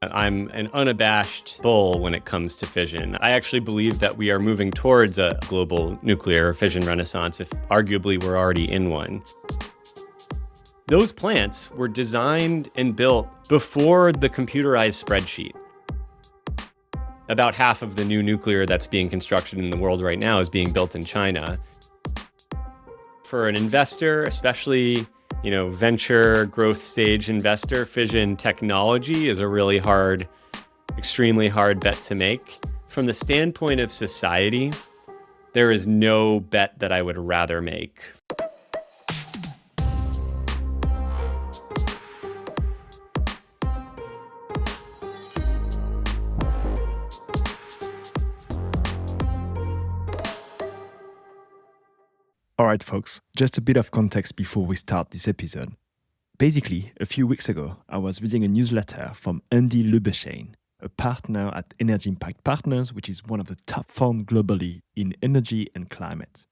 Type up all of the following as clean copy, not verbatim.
I'm an unabashed bull when it comes to fission. I actually believe that we are moving towards a global nuclear fission renaissance, if arguably we're already in one. Those plants were designed and built before the computerized spreadsheet. About half of the new nuclear that's being constructed in the world right now is being built in China. For an investor, especially venture growth stage investor, fission technology is a really hard, extremely hard bet to make. From the standpoint of society, there is no bet that I would rather make. All right, folks, just a bit of context before we start this episode. Basically, a few weeks ago, I was reading a newsletter from Andy Lubershane, a partner at Energy Impact Partners, which is one of the top firms globally in energy and climate.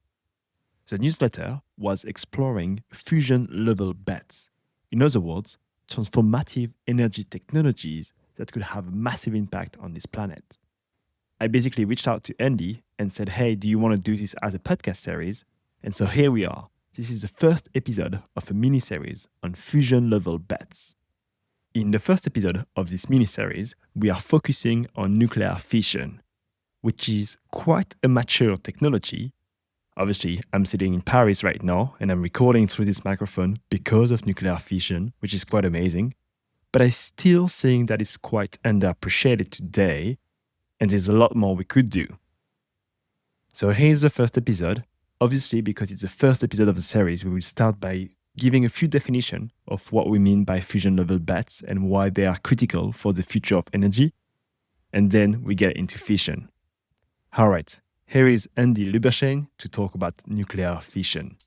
The newsletter was exploring fusion-level bets. In other words, transformative energy technologies that could have a massive impact on this planet. I basically reached out to Andy and said, hey, do you want to do this as a podcast series? And so here we are. This is the first episode of a mini-series on fusion-level bets. In the first episode of this mini-series, we are focusing on nuclear fission, which is quite a mature technology. Obviously, I'm sitting in Paris right now, and I'm recording through this microphone because of nuclear fission, which is quite amazing. But I still think that it's quite underappreciated today, and there's a lot more we could do. So here's the first episode. Obviously, because it's the first episode of the series, we will start by giving a few definitions of what we mean by fusion-level bets and why they are critical for the future of energy. And then we get into fission. All right, here is Andy Lubershane to talk about nuclear fission.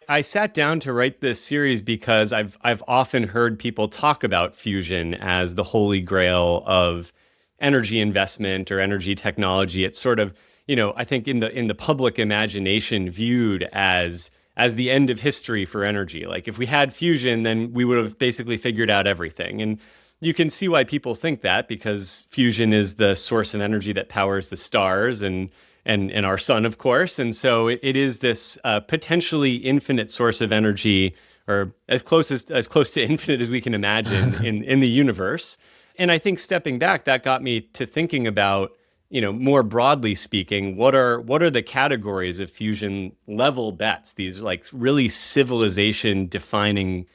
I sat down to write this series because I've often heard people talk about fusion as the holy grail of energy investment or energy technology. It's sort of, I think in the public imagination viewed as the end of history for energy. Like if we had fusion, then we would have basically figured out everything. And you can see why people think that, because fusion is the source of energy that powers the stars and our sun, of course. And so it is this potentially infinite source of energy, or as close to infinite as we can imagine in the universe. And I think stepping back, that got me to thinking about, more broadly speaking, what are the categories of fusion level bets? These like really civilization defining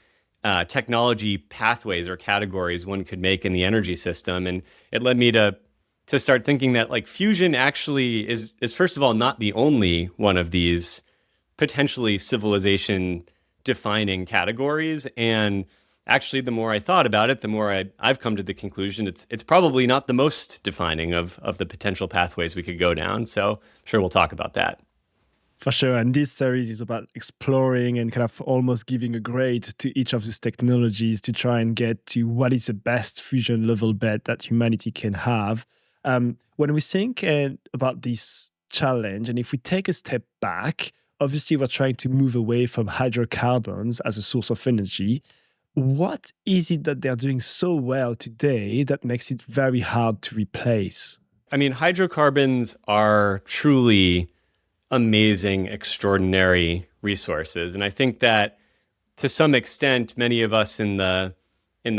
technology pathways or categories one could make in the energy system. And it led me to start thinking that like fusion actually is first of all not the only one of these potentially civilization defining categories. And actually, the more I thought about it, the more I've come to the conclusion it's probably not the most defining of the potential pathways we could go down. So I'm sure we'll talk about that. For sure. And this series is about exploring and kind of almost giving a grade to each of these technologies to try and get to what is the best fusion level bet that humanity can have. When we think about this challenge, and if we take a step back, obviously we're trying to move away from hydrocarbons as a source of energy. What is it that they're doing so well today that makes it very hard to replace? I mean, hydrocarbons are truly amazing, extraordinary resources. And I think that to some extent, many of us in the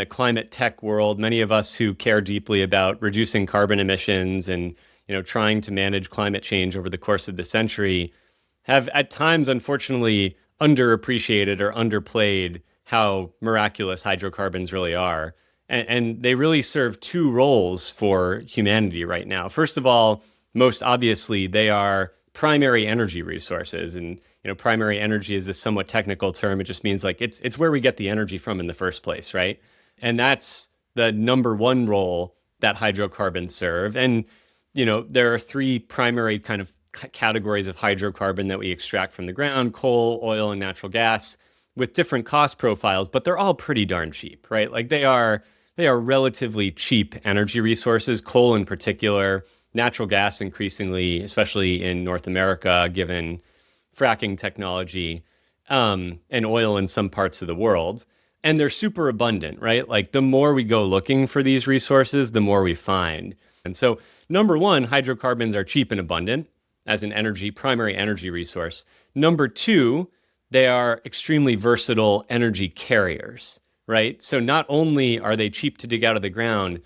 climate tech world, many of us who care deeply about reducing carbon emissions and trying to manage climate change over the course of the century have at times, unfortunately, underappreciated or underplayed how miraculous hydrocarbons really are. And they really serve two roles for humanity right now. First of all, most obviously, they are primary energy resources. And primary energy is a somewhat technical term. It just means like it's where we get the energy from in the first place, right? And that's the number one role that hydrocarbons serve. And there are three primary kind of categories of hydrocarbon that we extract from the ground: coal, oil, and natural gas, with different cost profiles, but they're all pretty darn cheap, right? Like they are relatively cheap energy resources, coal in particular, natural gas increasingly, especially in North America, given fracking technology, and oil in some parts of the world. and they're super abundant, right? Like the more we go looking for these resources, the more we find. And so, number one, hydrocarbons are cheap and abundant as an primary energy resource. Number two, they are extremely versatile energy carriers, right? So not only are they cheap to dig out of the ground,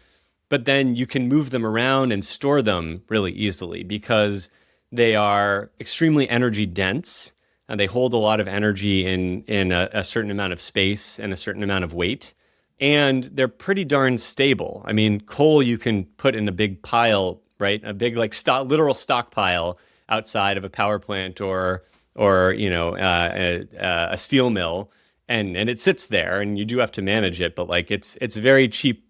but then you can move them around and store them really easily because they are extremely energy dense and they hold a lot of energy in a certain amount of space and a certain amount of weight. And they're pretty darn stable. I mean, coal you can put in a big pile, right? A big like literal stockpile outside of a power plant or a steel mill, and it sits there, and you do have to manage it, but like it's very cheap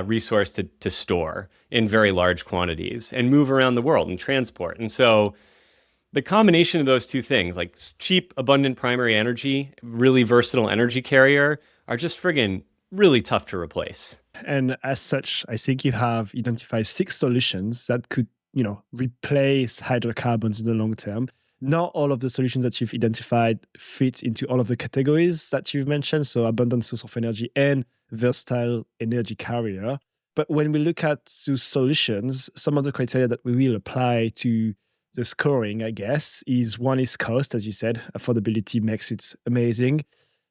resource to store in very large quantities and move around the world and transport. And so the combination of those two things, like cheap, abundant primary energy, really versatile energy carrier, are just friggin' really tough to replace. And as such, I think you have identified 6 solutions that could, replace hydrocarbons in the long term. Not all of the solutions that you've identified fit into all of the categories that you've mentioned, so abundant source of energy and versatile energy carrier. But when we look at those solutions, some of the criteria that we will apply to the scoring, I guess, is one is cost, as you said. Affordability makes it amazing.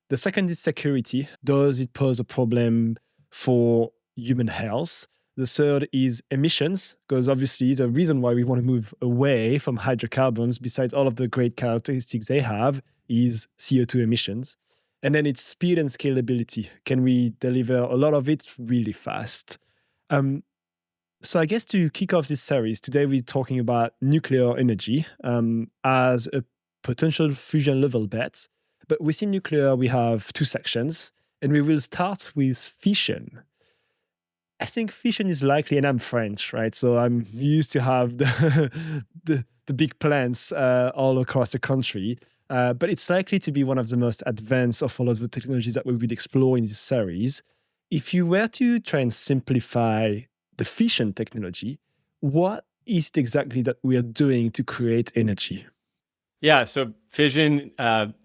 The second is security. Does it pose a problem for human health? The third is emissions, because obviously the reason why we want to move away from hydrocarbons, besides all of the great characteristics they have, is CO2 emissions. And then it's speed and scalability. Can we deliver a lot of it really fast? So I guess to kick off this series, today we're talking about nuclear energy as a potential fusion level bet. But within nuclear, we have 2 sections, and we will start with fission. I think fission is likely, and I'm French, right? So I'm used to have the big plants all across the country. But it's likely to be one of the most advanced of all of the technologies that we will explore in this series. If you were to try and simplify the fission technology, what is it exactly that we are doing to create energy? Yeah, so fission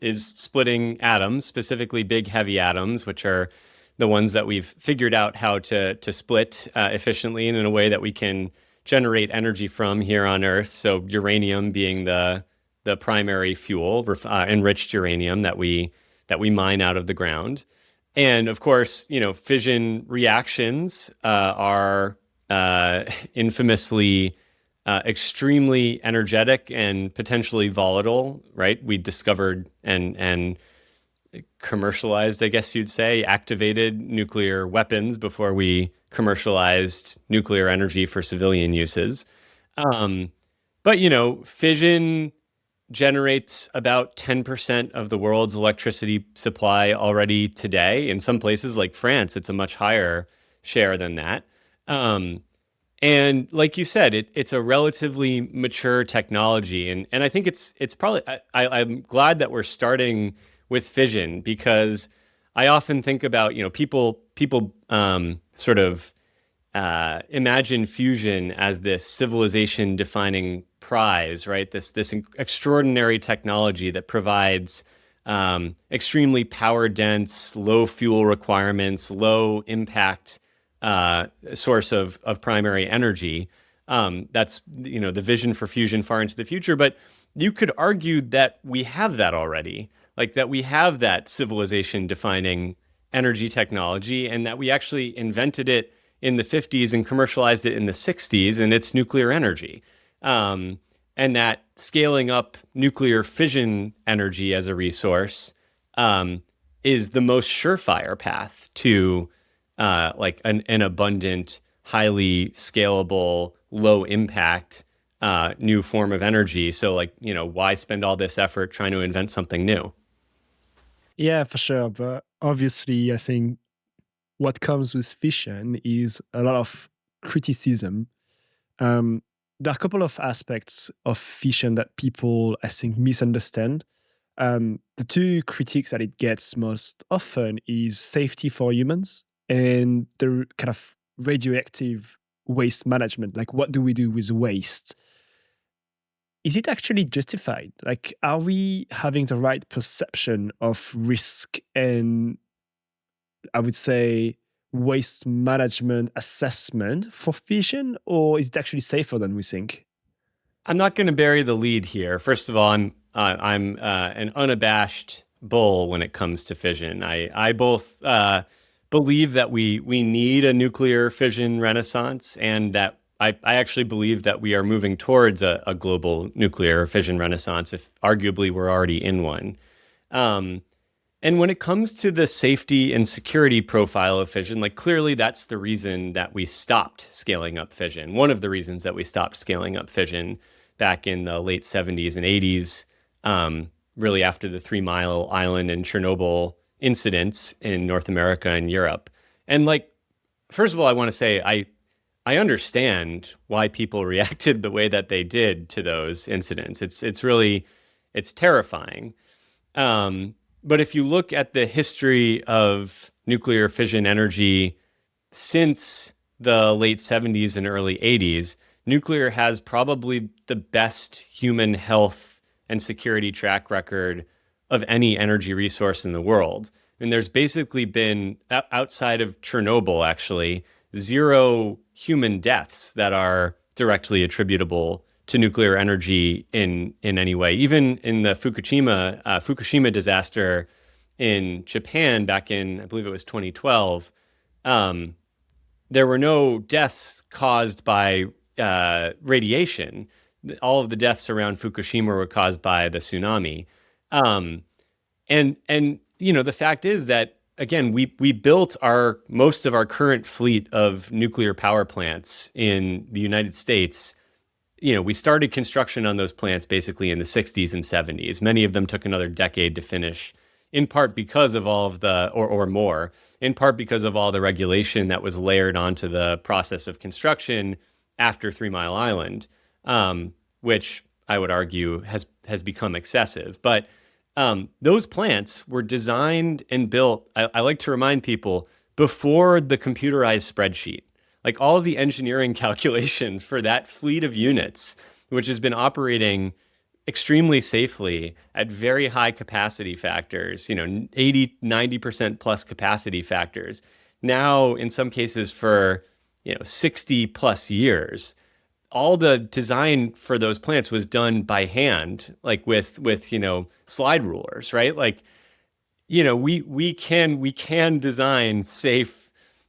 is splitting atoms, specifically big heavy atoms, which are the ones that we've figured out how to split efficiently and in a way that we can generate energy from here on Earth. So uranium being the primary fuel, enriched uranium that we mine out of the ground. And of course, fission reactions are infamously extremely energetic and potentially volatile, right? We discovered and commercialized, I guess you'd say, activated nuclear weapons before we commercialized nuclear energy for civilian uses. Um, but, fission generates about 10% of the world's electricity supply already today. In some places like France, it's a much higher share than that. And like you said, it's a relatively mature technology, and I think it's probably I'm glad that we're starting with fission because I often think about people sort of imagine fusion as this civilization defining prize, right? This extraordinary technology that provides extremely power dense, low fuel requirements, low impact source of primary energy. That's the vision for fusion far into the future. But you could argue that we have that already, like that we have that civilization defining energy technology, and that we actually invented it in the 50s and commercialized it in the 60s, and it's nuclear energy. And that scaling up nuclear fission energy as a resource is the most surefire path to like an abundant, highly scalable, low impact new form of energy. So like, why spend all this effort trying to invent something new? Yeah, for sure. But obviously, I think what comes with fission is a lot of criticism. Um, there are a couple of aspects of fission that people, I think, misunderstand. The 2 critiques that it gets most often is safety for humans and the kind of radioactive waste management. Like, what do we do with waste? Is it actually justified? Like, are we having the right perception of risk and I would say, waste management assessment for fission, or is it actually safer than we think? I'm not going to bury the lead here. First of all, I'm an unabashed bull when it comes to fission. I both believe that we need a nuclear fission renaissance, and that I actually believe that we are moving towards a global nuclear fission renaissance, if arguably we're already in one. Um, and when it comes to the safety and security profile of fission, like clearly that's the reason that we stopped scaling up fission. One of the reasons that we stopped scaling up fission back in the late 70s and 80s, really after the 3 Mile Island and Chernobyl incidents in North America and Europe. And like, first of all, I want to say I understand why people reacted the way that they did to those incidents. It's really it's terrifying. Um, but if you look at the history of nuclear fission energy since the late 70s and early 80s, nuclear has probably the best human health and security track record of any energy resource in the world. And there's basically been, outside of Chernobyl, actually, zero human deaths that are directly attributable to nuclear energy in any way. Even in the Fukushima disaster in Japan back in, I believe it was 2012, um, there were no deaths caused by radiation. All of the deaths around Fukushima were caused by the tsunami. Um, and the fact is that again we built our most of our current fleet of nuclear power plants in the United States. We started construction on those plants basically in the 60s and 70s. Many of them took another decade to finish, in part because of all of the, or more, in part because of all the regulation that was layered onto the process of construction after 3 Mile Island, which I would argue has become excessive. But those plants were designed and built, I like to remind people, before the computerized spreadsheet. Like all of the engineering calculations for that fleet of units, which has been operating extremely safely at very high capacity factors, 80, 90% plus capacity factors. Now, in some cases for, 60 plus years, all the design for those plants was done by hand, like with slide rulers, right? Like, we can design safe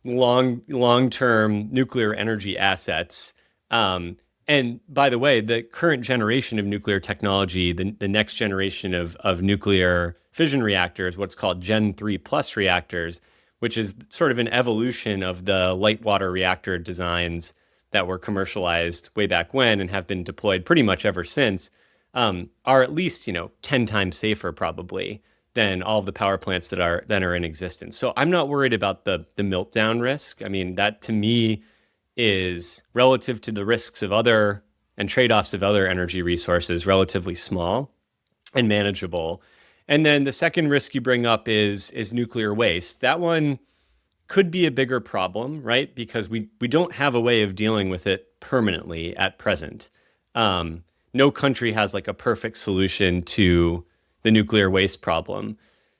long-term nuclear energy assets. And by the way, the current generation of nuclear technology, the next generation of nuclear fission reactors, what's called Gen III plus reactors, which is sort of an evolution of the light water reactor designs that were commercialized way back when and have been deployed pretty much ever since, are at least 10 times safer probably than all of the power plants that are in existence. So I'm not worried about the meltdown risk. I mean, that to me is relative to the risks of other and trade-offs of other energy resources relatively small and manageable. And then the second risk you bring up is nuclear waste. That one could be a bigger problem, right? Because we don't have a way of dealing with it permanently at present. No country has like a perfect solution to the nuclear waste problem.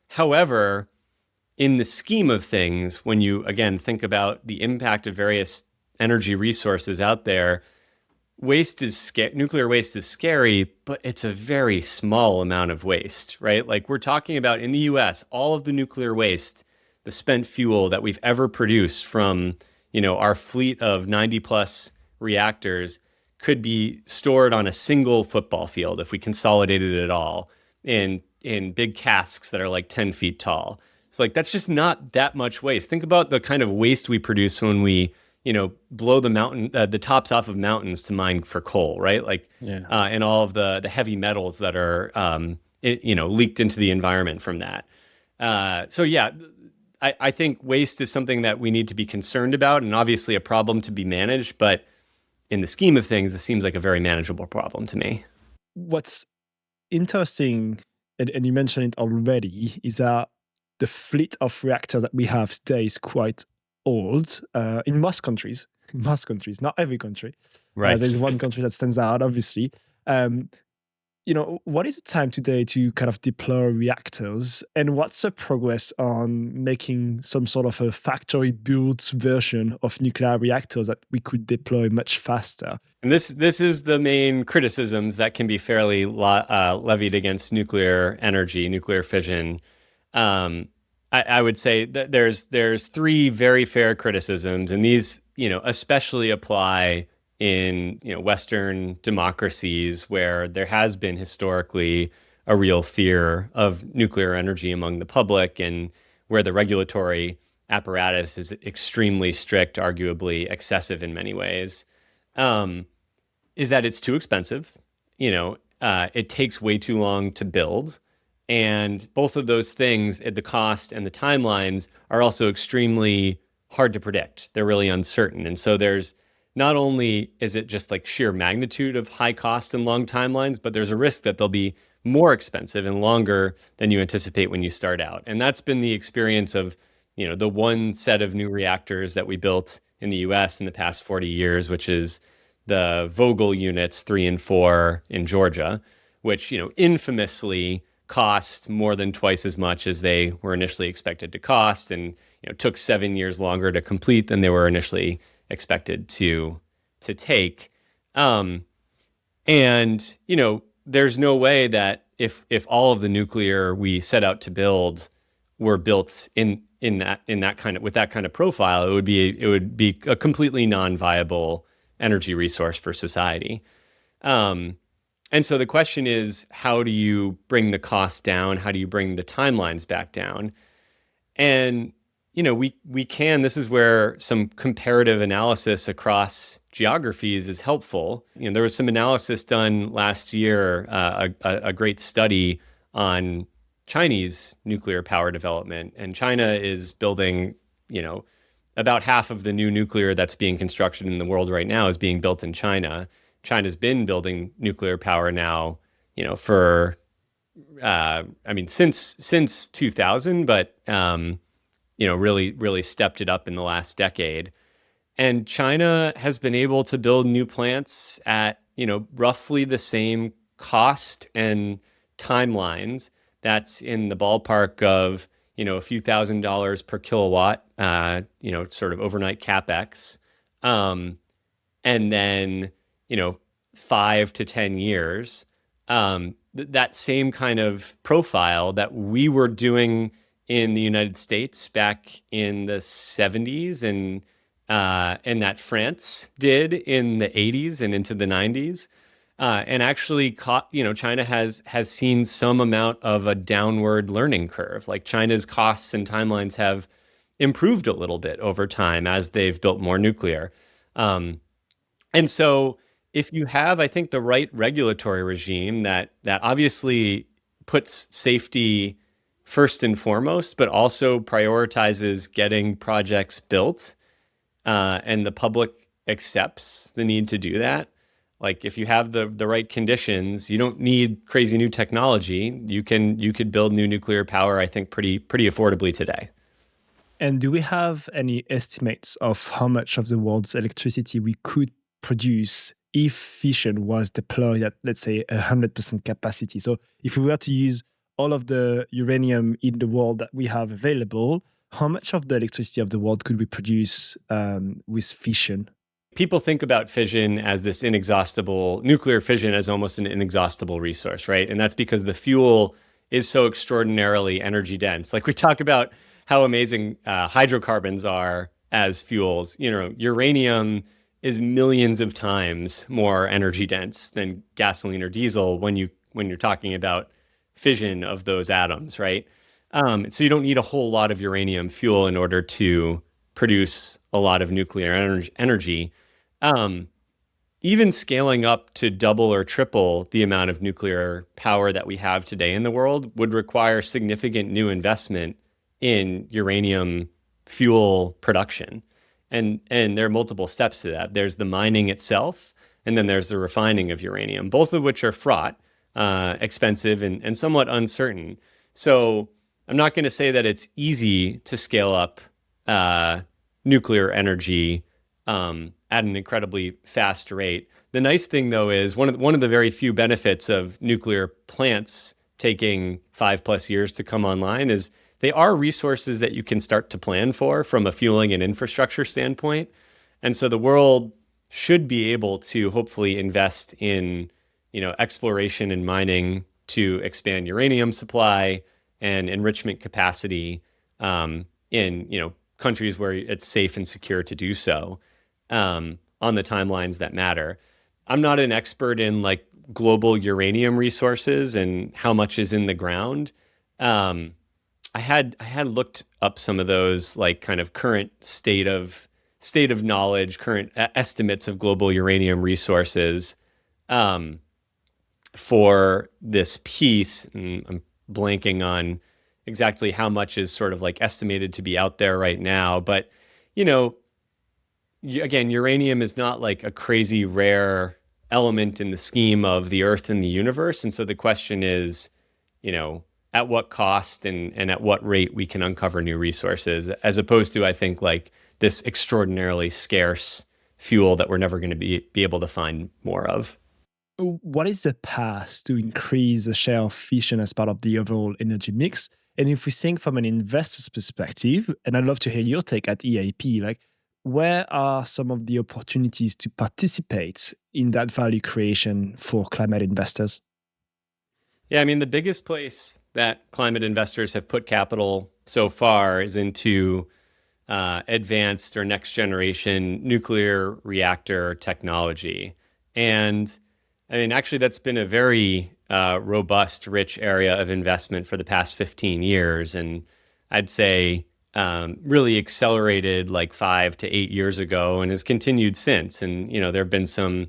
However, in the scheme of things, when you again think about the impact of various energy resources out there, nuclear waste is scary, but it's a very small amount of waste, right? Like we're talking about in the US, all of the nuclear waste, the spent fuel that we've ever produced from, our fleet of 90 plus reactors could be stored on a single football field if we consolidated it all in big casks that are like 10 feet tall. So like that's just not that much waste. Think about the kind of waste we produce when we blow the tops off of mountains to mine for coal, right? Like, Yeah. And all of the heavy metals that are, leaked into the environment from that. So yeah, I think waste is something that we need to be concerned about, and obviously a problem to be managed. But in the scheme of things, this seems like a very manageable problem to me. What's interesting, and you mentioned it already, is that the fleet of reactors that we have today is quite old in most countries. In most countries, not every country. Right. There's one country that stands out, obviously. Um, what is the time today to kind of deploy reactors, and what's the progress on making some sort of a factory built version of nuclear reactors that we could deploy much faster? And this is the main criticisms that can be fairly levied against nuclear energy, nuclear fission. Um, I would say that there's three very fair criticisms, and these especially apply in Western democracies where there has been historically a real fear of nuclear energy among the public, and where the regulatory apparatus is extremely strict, arguably excessive in many ways. Um, is that it's too expensive. It takes way too long to build. And both of those things, the cost and the timelines, are also extremely hard to predict. They're really uncertain. And so there's not only is it just like sheer magnitude of high cost and long timelines, but there's a risk that they'll be more expensive and longer than you anticipate when you start out. And that's been the experience of, the one set of new reactors that we built in the US in the past 40 years, which is the Vogtle units 3 and 4 in Georgia, which, infamously cost more than twice as much as they were initially expected to cost, and took 7 years longer to complete than they were initially expected to take. And there's no way that if all of the nuclear we set out to build were built in that kind of with that kind of profile, it would be a completely non-viable energy resource for society. And so the question is, how do you bring the cost down? How do you bring the timelines back down? And this is where some comparative analysis across geographies is helpful. There was some analysis done last year, a great study on Chinese nuclear power development, and China is building, about half of the new nuclear that's being constructed in the world right now is being built in China. China's been building nuclear power now, for since 2000, but really stepped it up in the last decade. And China has been able to build new plants at roughly the same cost and timelines. That's in the ballpark of a few $1,000s per kilowatt, sort of overnight capex, and then 5 to 10 years. That same kind of profile that we were doing in the United States back in the 70s, and that France did in the 80s and into the 90s. And actually, China has seen some amount of a downward learning curve. Like, China's costs and timelines have improved a little bit over time as they've built more nuclear. And so if you have, I think, the right regulatory regime that obviously puts safety first and foremost, but also prioritizes getting projects built, and the public accepts the need to do that. Like, if you have the right conditions, you don't need crazy new technology. You could build new nuclear power, I think, pretty affordably today. And do we have any estimates of how much of the world's electricity we could produce if fission was deployed at, let's say, 100% capacity? So if we were to use all of the uranium in the world that we have available, how much of the electricity of the world could we produce with fission? People think about fission as this inexhaustible, nuclear fission as almost an inexhaustible resource, right? And that's because the fuel is so extraordinarily energy dense. Like, we talk about how amazing hydrocarbons are as fuels. Uranium is millions of times more energy dense than gasoline or diesel when you're talking about fission of those atoms, right? So you don't need a whole lot of uranium fuel in order to produce a lot of nuclear energy. Even scaling up to double or triple the amount of nuclear power that we have today in the world would require significant new investment in uranium fuel production. And there are multiple steps to that. There's the mining itself, and then there's the refining of uranium, both of which are fraught, expensive, and somewhat uncertain. So I'm not going to say that it's easy to scale up nuclear energy at an incredibly fast rate. The nice thing, though, is one of the very few benefits of nuclear plants taking 5+ years to come online is they are resources that you can start to plan for from a fueling and infrastructure standpoint. And so the world should be able to hopefully invest in, exploration and mining to expand uranium supply and enrichment capacity in, countries where it's safe and secure to do so on the timelines that matter. I'm not an expert in like global uranium resources and how much is in the ground. Um, I had looked up some of those like kind of current state of knowledge, current estimates of global uranium resources um, for this piece. And I'm blanking on exactly how much is sort of like estimated to be out there right now, but you know, again, uranium is not like a crazy rare element in the scheme of the Earth and the universe. And so the question is, you know, at what cost and at what rate we can uncover new resources, as opposed to, I think, like this extraordinarily scarce fuel that we're never going to be able to find more of. What is the path to increase the share of fission as part of the overall energy mix? And if we think from an investor's perspective, and I'd love to hear your take at EAP, like where are some of the opportunities to participate in that value creation for climate investors? Yeah, I mean, the biggest place that climate investors have put capital so far is into advanced or next generation nuclear reactor technology. And I mean, actually, that's been a very robust, rich area of investment for the past 15 years. And I'd say really accelerated like 5 to 8 years ago and has continued since. And, there have been some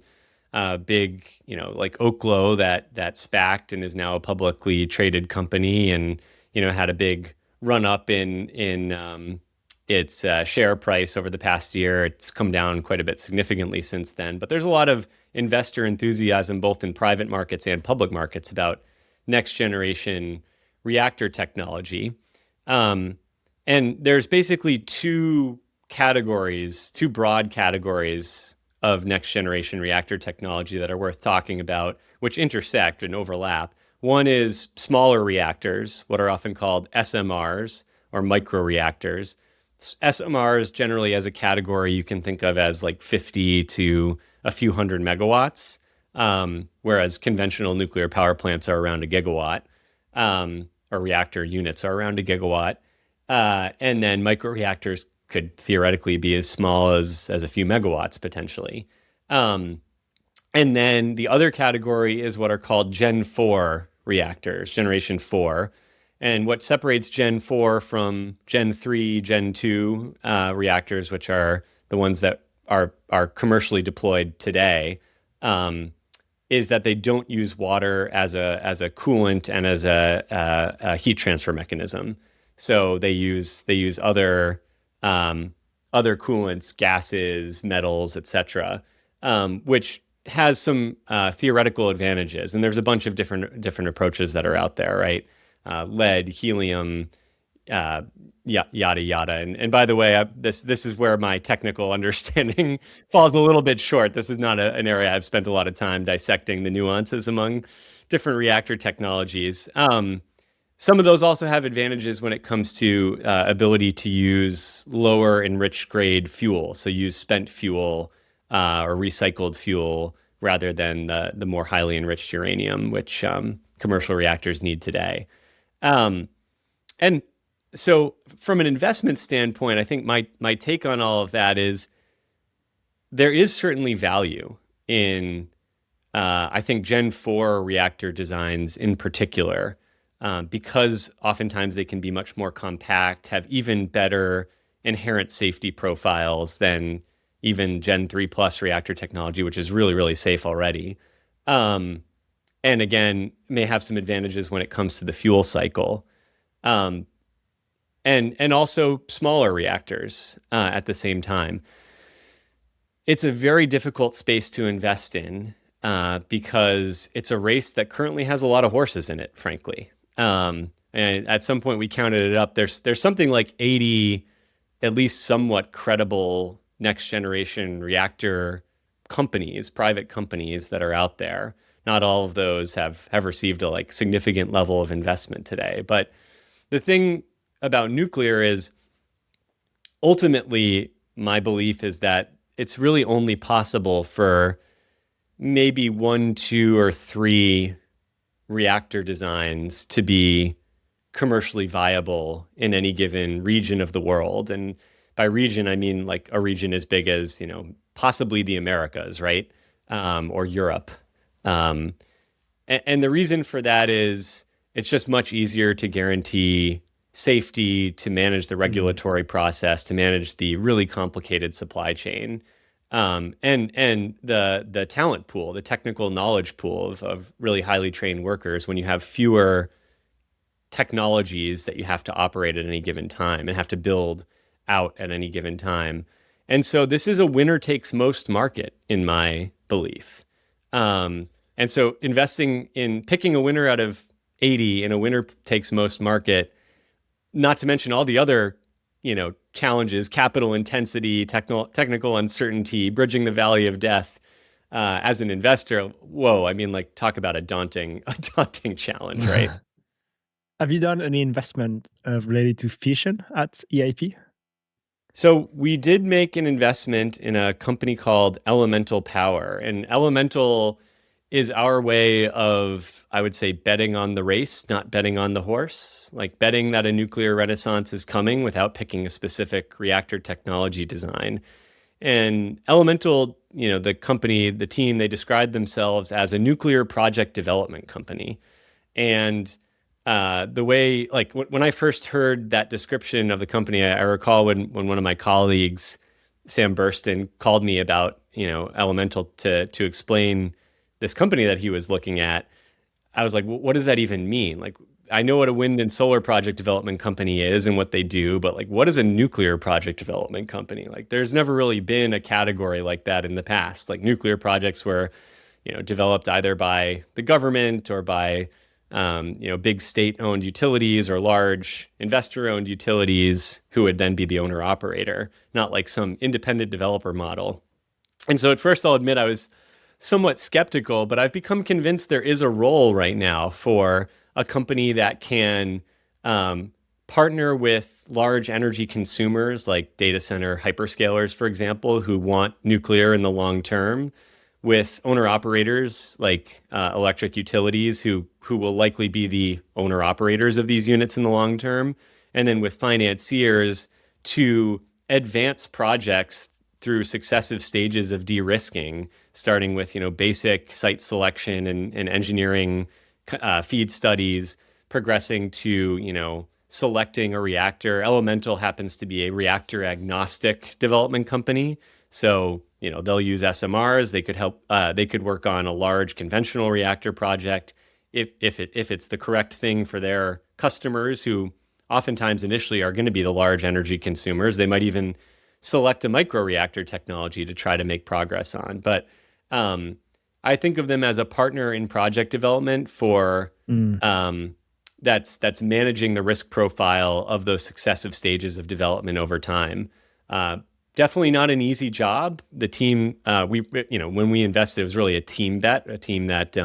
big, like Oklo that SPACed and is now a publicly traded company and, had a big run up in its share price over the past year. It's come down quite a bit significantly since then. But there's a lot of investor enthusiasm, both in private markets and public markets, about next generation reactor technology. And there's basically two broad categories of next generation reactor technology that are worth talking about, which intersect and overlap. One is smaller reactors, what are often called SMRs or microreactors. SMRs generally as a category you can think of as like 50 to a few hundred megawatts, whereas conventional nuclear power plants are around a gigawatt, or reactor units are around a gigawatt. And then microreactors could theoretically be as small as a few megawatts potentially. And then the other category is what are called Gen 4 reactors, generation 4. And what separates Gen 4 from Gen 3, Gen 2 reactors, which are the ones that are commercially deployed today, is that they don't use water as a coolant and as a heat transfer mechanism. So they use other coolants, gases, metals, etc., which has some theoretical advantages. And there's a bunch of different approaches that are out there, right? Lead, helium, yada yada. And by the way, this is where my technical understanding falls a little bit short. This is not an area I've spent a lot of time dissecting the nuances among different reactor technologies. Some of those also have advantages when it comes to ability to use lower enriched grade fuel. So use spent fuel or recycled fuel rather than the more highly enriched uranium, which commercial reactors need today. And so from an investment standpoint, I think my take on all of that is there is certainly value in, I think, Gen 4 reactor designs in particular, because oftentimes they can be much more compact, have even better inherent safety profiles than even Gen 3 plus reactor technology, which is really, really safe already. And again, may have some advantages when it comes to the fuel cycle. And also smaller reactors at the same time. It's a very difficult space to invest in because it's a race that currently has a lot of horses in it, frankly. And at some point we counted it up. There's something like 80, at least somewhat credible next generation reactor companies, private companies that are out there. Not all of those have received a like significant level of investment today. But the thing about nuclear is ultimately my belief is that it's really only possible for maybe one, two, or three reactor designs to be commercially viable in any given region of the world. And by region, I mean like a region as big as, possibly the Americas, right? Or Europe. Um, and the reason for that is it's just much easier to guarantee safety, to manage the Mm. regulatory process, to manage the really complicated supply chain, and the talent pool, the technical knowledge pool of really highly trained workers when you have fewer technologies that you have to operate at any given time and have to build out at any given time. And so this is a winner takes most market, in my belief. And so investing in picking a winner out of 80 in a winner takes most market, not to mention all the other, challenges, capital intensity, technical uncertainty, bridging the valley of death. As an investor, whoa, I mean, like talk about a daunting challenge, right? Have you done any investment related to fission at EIP? So we did make an investment in a company called Elemental Power, and Elemental is our way of, I would say, betting on the race, not betting on the horse, like betting that a nuclear renaissance is coming without picking a specific reactor technology design. And Elemental, the company, the team, they described themselves as a nuclear project development company. And the way, like when I first heard that description of the company, I recall when one of my colleagues, Sam Burston, called me about Elemental to explain this company that he was looking at. I was like, what does that even mean? Like, I know what a wind and solar project development company is and what they do, but like, what is a nuclear project development company? Like, there's never really been a category like that in the past. Like, nuclear projects were, developed either by the government or by, big state-owned utilities or large investor-owned utilities who would then be the owner-operator, not like some independent developer model. And so at first, I'll admit I was somewhat skeptical, but I've become convinced there is a role right now for a company that can partner with large energy consumers like data center hyperscalers, for example, who want nuclear in the long term, with owner operators like electric utilities who will likely be the owner operators of these units in the long term, and then with financiers to advance projects through successive stages of de-risking, starting with basic site selection and engineering feed studies, progressing to selecting a reactor. Elemental happens to be a reactor agnostic development company, so they'll use SMRs. They could help. They could work on a large conventional reactor project if it's the correct thing for their customers, who oftentimes initially are going to be the large energy consumers. They might even select a microreactor technology to try to make progress on. But I think of them as a partner in project development for Mm. that's managing the risk profile of those successive stages of development over time. Definitely not an easy job. The team, when we invested, it was really a team bet, a team that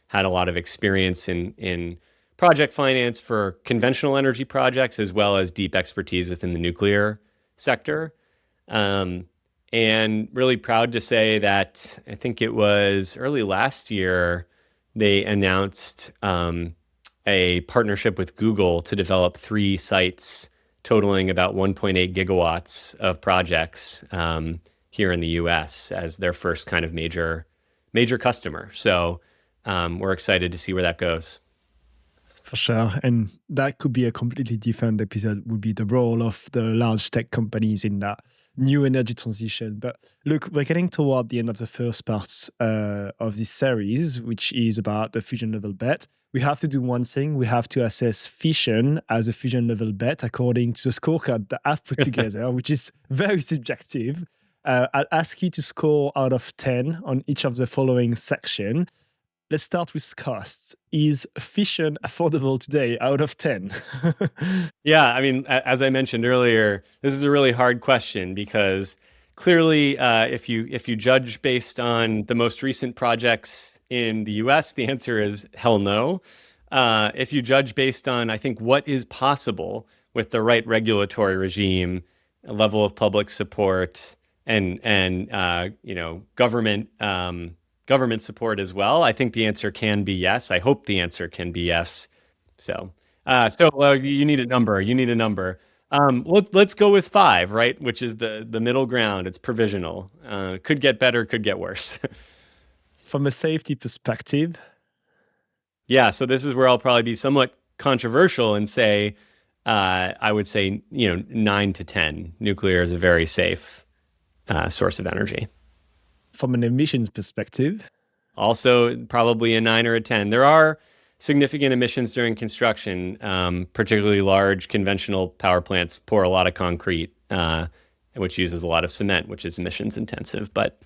had a lot of experience in project finance for conventional energy projects, as well as deep expertise within the nuclear sector. Um, and really proud to say that I think it was early last year, they announced a partnership with Google to develop 3 sites totaling about 1.8 gigawatts of projects here in the US as their first kind of major customer. So we're excited to see where that goes. For sure. And that could be a completely different episode, would be the role of the large tech companies in that new energy transition. But look, we're getting toward the end of the first part of this series, which is about the fusion level bet. We have to do one thing. We have to assess fission as a fusion level bet according to the scorecard that I've put together, which is very subjective. I'll ask you to score out of 10 on each of the following section. Let's start with costs. Is fission affordable today out of 10? Yeah, I mean, as I mentioned earlier, this is a really hard question because Clearly, if you judge based on the most recent projects in the U.S., the answer is hell no. If you judge based on, I think, what is possible with the right regulatory regime, a level of public support, and government support as well, I think the answer can be yes. I hope the answer can be yes. So you need a number. You need a number. Let's go with five, right? Which is the middle ground. It's provisional. Could get better, could get worse. From a safety perspective, Yeah, so this is where I'll probably be somewhat controversial and say, I would say, 9 to 10. Nuclear is a very safe source of energy. from an emissions perspective, Also, probably a 9 or a 10. There are significant emissions during construction, particularly large conventional power plants pour a lot of concrete, which uses a lot of cement, which is emissions intensive. But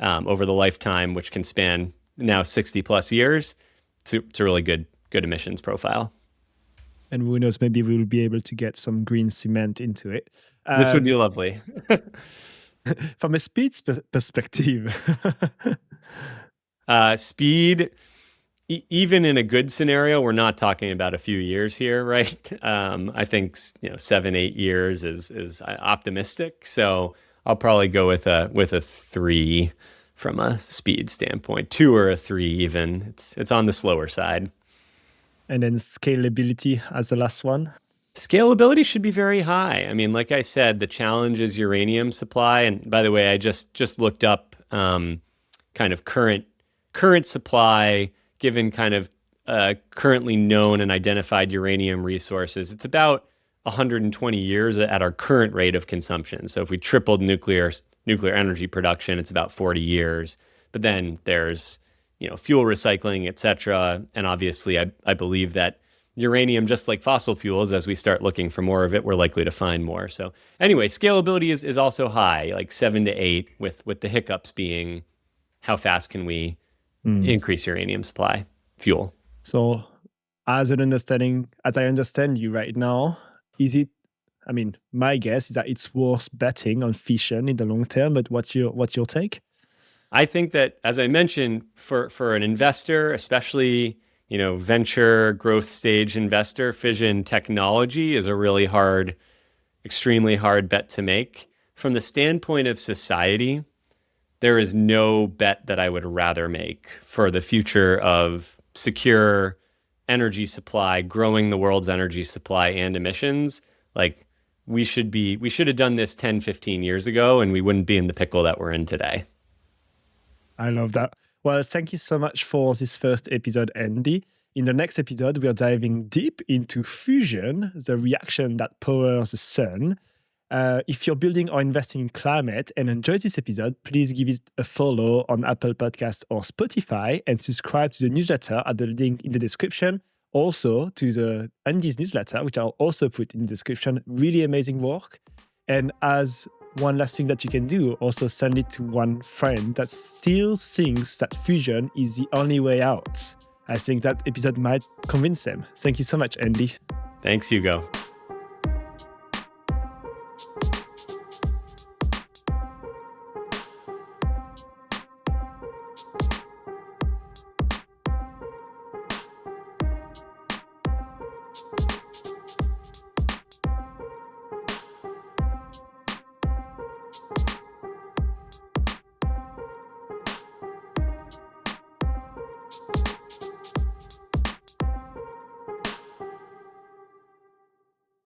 over the lifetime, which can span now 60 plus years, it's a really good emissions profile. and who knows, maybe we will be able to get some green cement into it. This would be lovely. From a speed perspective, Speed, even in a good scenario, we're not talking about a few years here, right? I think 7-8 years is optimistic. So I'll probably go with a 3 from a speed standpoint, 2 or a 3 even. It's on the slower side. and then scalability as the last one. Scalability should be very high. I mean, like I said, the challenge is uranium supply. And by the way, I just looked up kind of current supply given kind of currently known and identified uranium resources. It's about 120 years at our current rate of consumption. So if we tripled nuclear energy production, it's about 40 years. But then there's fuel recycling, et cetera. And obviously, I believe that uranium, just like fossil fuels, as we start looking for more of it, we're likely to find more. So anyway, scalability is also high, like 7 to 8, with the hiccups being how fast can we increase uranium supply, fuel. So, as I understand you right now, my guess is that it's worth betting on fission in the long term, but what's your take? I think that, as I mentioned, for an investor, especially venture growth stage investor, fission technology is a really extremely hard bet to make. From the standpoint of society, there is no bet that I would rather make for the future of secure energy supply, growing the world's energy supply and emissions. Like we should have done this 10, 15 years ago, and we wouldn't be in the pickle that we're in today. I love that. Well, thank you so much for this first episode, Andy. In the next episode, we are diving deep into fusion, the reaction that powers the sun. If you're building or investing in climate and enjoyed this episode, please give it a follow on Apple Podcasts or Spotify and subscribe to the newsletter at the link in the description. Also to the Andy's newsletter, which I'll also put in the description. Really amazing work. And as one last thing that you can do, also send it to one friend that still thinks that fusion is the only way out. I think that episode might convince them. Thank you so much, Andy. Thanks, Hugo.